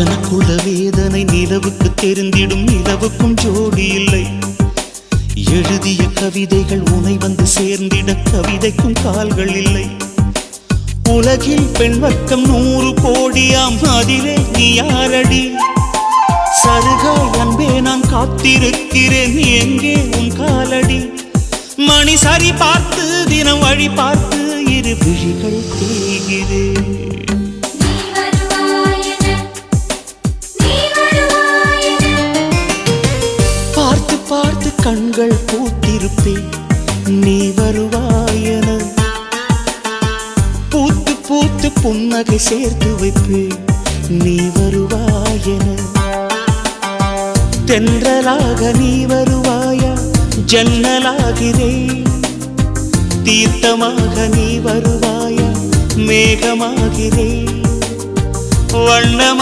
எனக்குள்ள வேதனை நிலவுக்கு தெரிந்திடும், நிலவுக்கும் ஜோடி இல்லை. எழுதிய கவிதைகள் உனை வந்து சேர்ந்திட கவிதைக்கும் கால்கள் இல்லை. உலகில் பெண் வர்க்கம் 100 கோடியாம், அதிலே நீ யாரடி? சருகாய் அன்பே நான் காத்திருக்கிறேன், எங்கே உன் காலடி? மணி சரி பார்த்து தினம் வழி பார்த்து இரு விழிகள் தேய்கிறேன். பார்த்து பார்த்து கண்கள் பூத்திருப்பேன், நீ வருவாயென. பூத்து பூத்து புன்னகை சேர்த்து வைப்பேன், நீ வருவாயென. தென்றலாக நீ வருவாயா? ஜன்னலாகிறேன். தீர்த்தமாக நீ வருவாயா? மேகமாகிறேன். வண்ணமா